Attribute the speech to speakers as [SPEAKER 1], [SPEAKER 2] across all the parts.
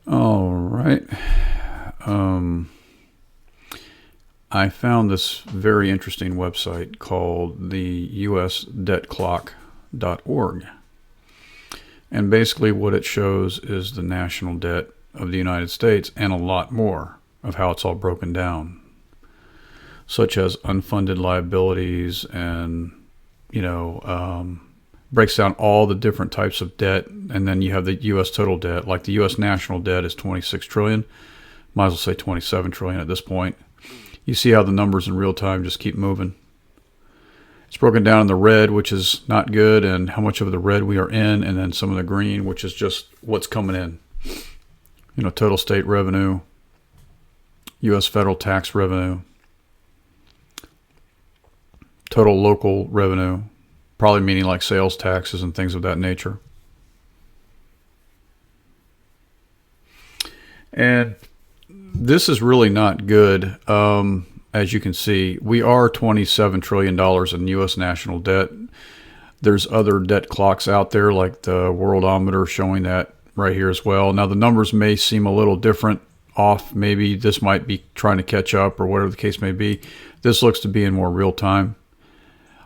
[SPEAKER 1] All right. I found this very interesting website called the USDebtClock.org. And basically what it shows is the national debt of the United States and a lot more of how it's all broken down, such as unfunded liabilities and, breaks down all the different types of debt. And then you have the U.S. total debt, like the U.S. national debt is $26 trillion. Might as well say $27 trillion at this point. You see how the numbers in real time just keep moving. It's broken down in the red, which is not good, and how much of the red we are in, and then some of the green, which is just what's coming in. Total state revenue, U.S. federal tax revenue, total local revenue, probably meaning like sales taxes and things of that nature. And this is really not good. As you can see, we are $27 trillion in U.S. national debt. There's other debt clocks out there, like the Worldometer, showing that right here as well. Now, the numbers may seem a little different, off. Maybe this might be trying to catch up or whatever the case may be. This looks to be in more real time.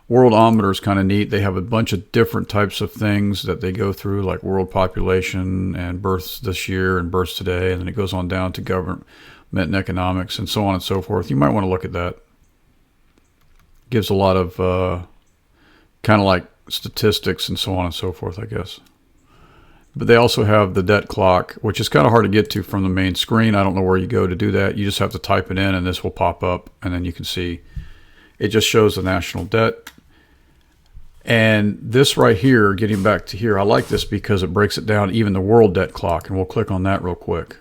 [SPEAKER 1] Worldometer is kind of neat. They have a bunch of different types of things that they go through, like world population and births this year and births today, and then it goes on down to government and economics and so on and so forth. You might want to look at that. Gives a lot of kind of like statistics and so on and so forth, I guess. But they also have the debt clock, which is kind of hard to get to from the main screen. I don't know where you go to do that. You just have to type it in and this will pop up, and then you can see it just shows the national debt. And this right here, getting back to here, I like this because it breaks it down, even the world debt clock, and we'll click on that real quick.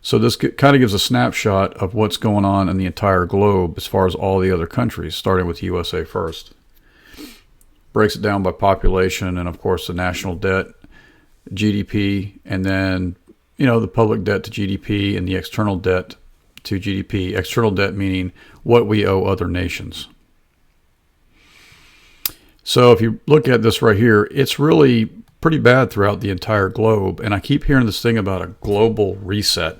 [SPEAKER 1] So this kind of gives a snapshot of what's going on in the entire globe as far as all the other countries, starting with USA first. Breaks it down by population and, of course, the national debt, GDP, and then, the public debt to GDP and the external debt to GDP. External debt meaning what we owe other nations. So if you look at this right here, it's really pretty bad throughout the entire globe. And I keep hearing this thing about a global reset.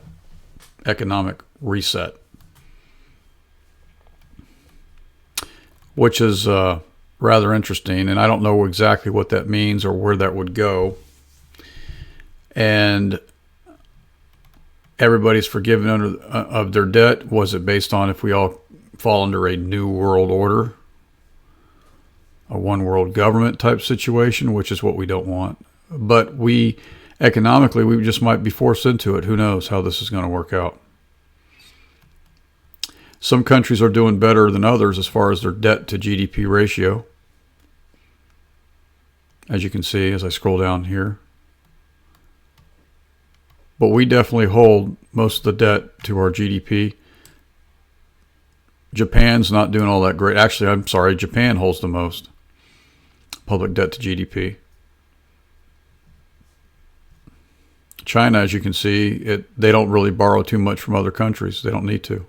[SPEAKER 1] Economic reset, which is rather interesting, and I don't know exactly what that means or where that would go. And everybody's forgiven of their debt. Was it based on if we all fall under a new world order, a one world government type situation, which is what we don't want? But economically, we just might be forced into it. Who knows how this is going to work out? Some countries are doing better than others as far as their debt to GDP ratio. As you can see, as I scroll down here. But we definitely hold most of the debt to our GDP. Japan's not doing all that great. Actually, I'm sorry, Japan holds the most public debt to GDP. China, as you can see, they don't really borrow too much from other countries. They don't need to.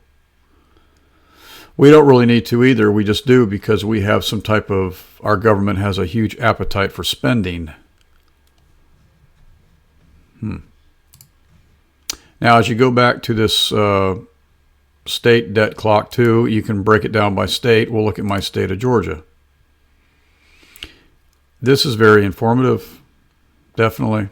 [SPEAKER 1] We don't really need to either. We just do because we have some type of, our government has a huge appetite for spending. Now, as you go back to this state debt clock too, you can break it down by state. We'll look at my state of Georgia. This is very informative, definitely.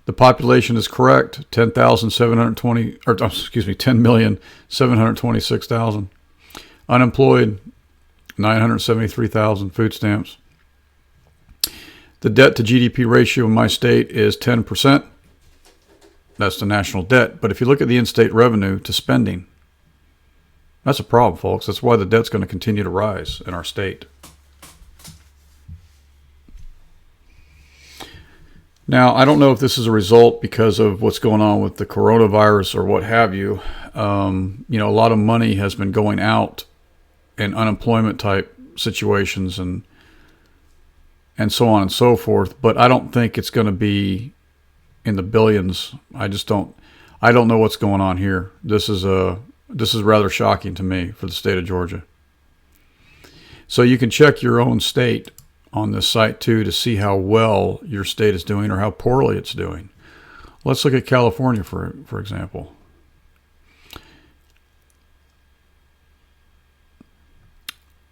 [SPEAKER 1] The population is correct, 10,726,000. Unemployed, 973,000. Food stamps. The debt to GDP ratio in my state is 10%. That's the national debt. But if you look at the in-state revenue to spending, that's a problem, folks. That's why the debt's going to continue to rise in our state. Now, I don't know if this is a result because of what's going on with the coronavirus or what have you. A lot of money has been going out in unemployment type situations and so on and so forth. But I don't think it's going to be in the billions. I don't know what's going on here. This is rather shocking to me for the state of Georgia. So you can check your own state on this site too to see how well your state is doing or how poorly it's doing. Let's look at California for example.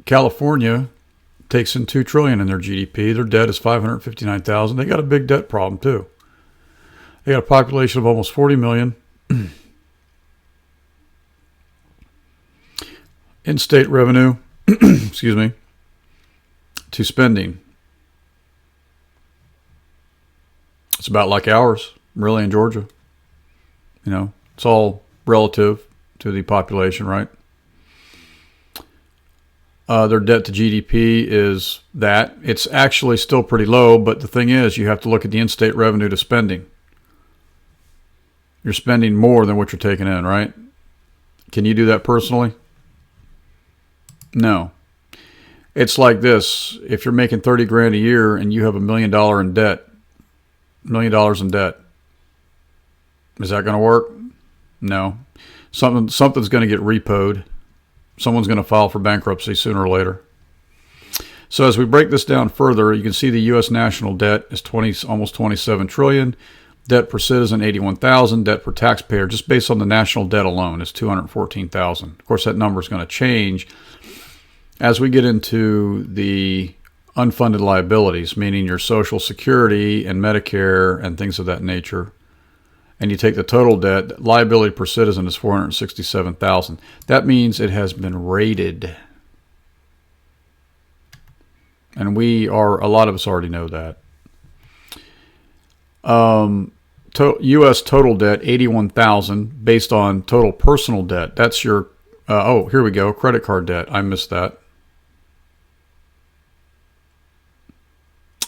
[SPEAKER 1] California takes in $2 trillion in their GDP. Their debt is $559,000. They got a big debt problem too. They got a population of almost 40 million. In-state revenue, excuse me, to spending. It's about like ours, really, in Georgia. You know, it's all relative to the population, right? Their debt to GDP is that. It's actually still pretty low, but the thing is, you have to look at the in-state revenue to spending. You're spending more than what you're taking in, right? Can you do that personally? No. It's like this. If you're making 30 grand a year and you have $1 million in debt, $1 million in debt, is that going to work? No. Something's going to get repoed. Someone's going to file for bankruptcy sooner or later. So as we break this down further, you can see the U.S. national debt is almost 27 trillion. Debt per citizen, 81,000. Debt per taxpayer, just based on the national debt alone, is 214,000. Of course, that number is going to change as we get into the unfunded liabilities, meaning your Social Security and Medicare and things of that nature. And you take the total debt, liability per citizen is 467,000. That means it has been rated. And a lot of us already know that. U.S. total debt, 81,000, based on total personal debt. That's your, here we go, credit card debt. I missed that.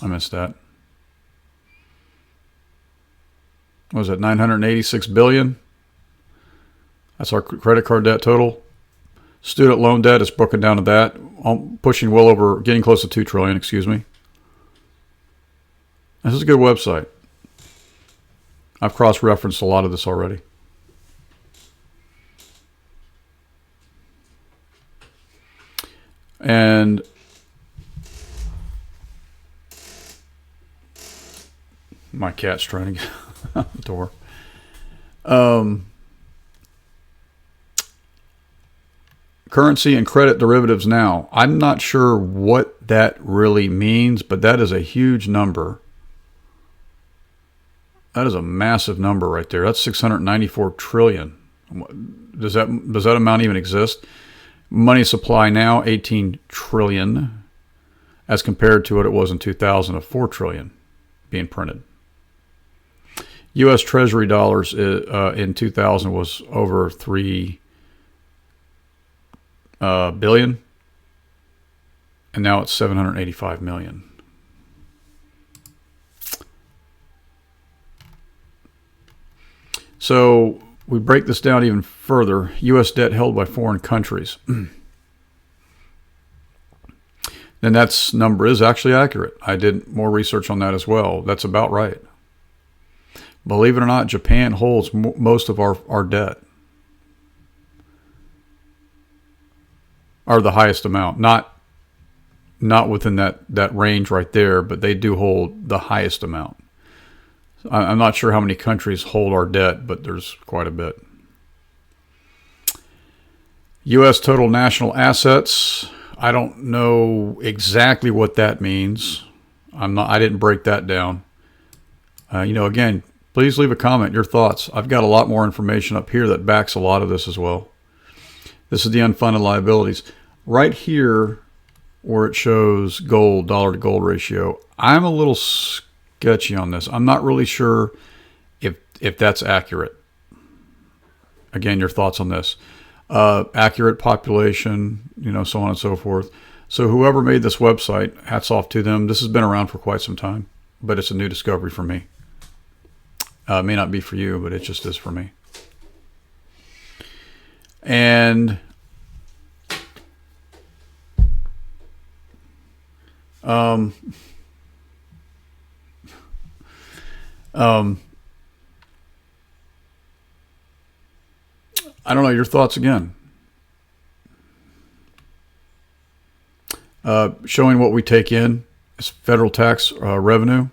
[SPEAKER 1] What was it, 986 billion? That's our credit card debt total. Student loan debt is broken down to that, pushing well over, getting close to 2 trillion, excuse me. This is a good website. I've cross-referenced a lot of this already. And my cat's trying to get out the door. Currency and credit derivatives now. I'm not sure what that really means, but that is a huge number. That is a massive number right there. That's 694 trillion. Does that amount even exist? Money supply now 18 trillion as compared to what it was in 2000 of 4 trillion being printed. U.S. Treasury dollars in 2000 was over 3 billion, and now it's 785 million. So we break this down even further. U.S. debt held by foreign countries. Then that number is actually accurate. I did more research on that as well. That's about right. Believe it or not, Japan holds most of our debt. Or the highest amount. Not within that range right there, but they do hold the highest amount. I'm not sure how many countries hold our debt, but there's quite a bit. U.S. total national assets. I don't know exactly what that means. I didn't break that down. Again, please leave a comment, your thoughts. I've got a lot more information up here that backs a lot of this as well. This is the unfunded liabilities. Right here, where it shows gold, dollar to gold ratio, I'm a little sketchy on this. I'm not really sure if that's accurate. Again, your thoughts on this. Accurate population, so on and so forth. So whoever made this website, hats off to them. This has been around for quite some time, but it's a new discovery for me. It may not be for you, but it just is for me. And I don't know, your thoughts again. Showing what we take in It's federal tax revenue,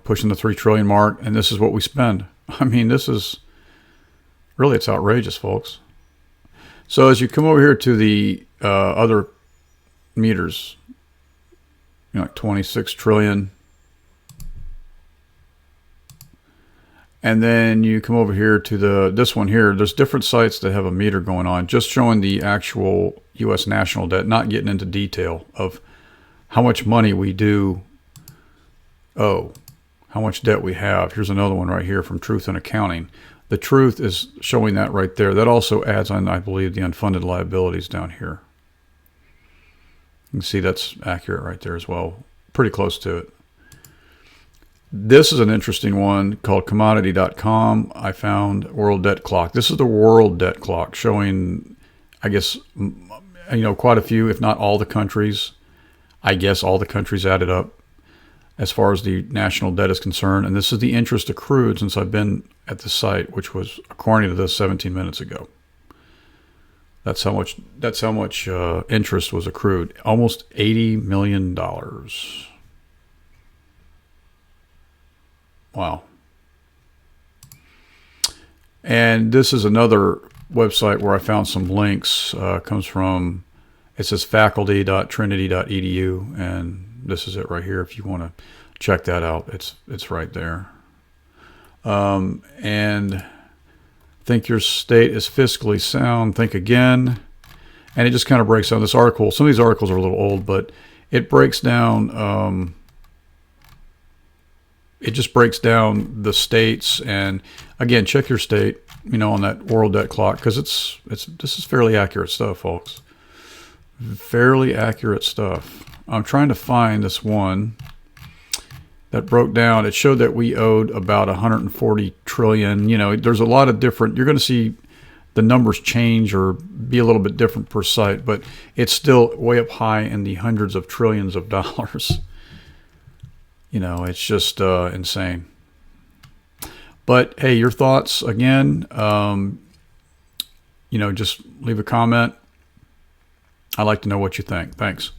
[SPEAKER 1] pushing the 3 trillion mark, and this is what we spend. I mean, this is really, it's outrageous, folks. So as you come over here to the other meters, like 26 trillion. And then you come over here to this one here. There's different sites that have a meter going on, just showing the actual U.S. national debt, not getting into detail of how much money we do owe, how much debt we have. Here's another one right here from Truth in Accounting. The Truth is showing that right there. That also adds on, I believe, the unfunded liabilities down here. You can see that's accurate right there as well. Pretty close to it. This is an interesting one called commodity.com. I found World Debt Clock. This is the World Debt Clock showing, I guess, quite a few, if not all the countries. I guess all the countries added up as far as the national debt is concerned. And this is the interest accrued since I've been at the site, which was, according to this, 17 minutes ago. That's how much interest was accrued. Almost $80 million. Wow. And this is another website where I found some links. Comes from, it says faculty.trinity.edu, and this is it right here. If you want to check that out, it's right there. And think your state is fiscally sound. Think again. And it just kind of breaks down this article. Some of these articles are a little old, but it breaks down. It just breaks down the states, and again, check your state, on that World Debt Clock, because this is fairly accurate stuff, folks. Fairly accurate stuff. I'm trying to find this one that broke down. It showed that we owed about 140 trillion. There's a lot of different. You're going to see the numbers change or be a little bit different per site, but it's still way up high in the hundreds of trillions of dollars. It's just insane. But hey, your thoughts again, just leave a comment. I'd like to know what you think. Thanks.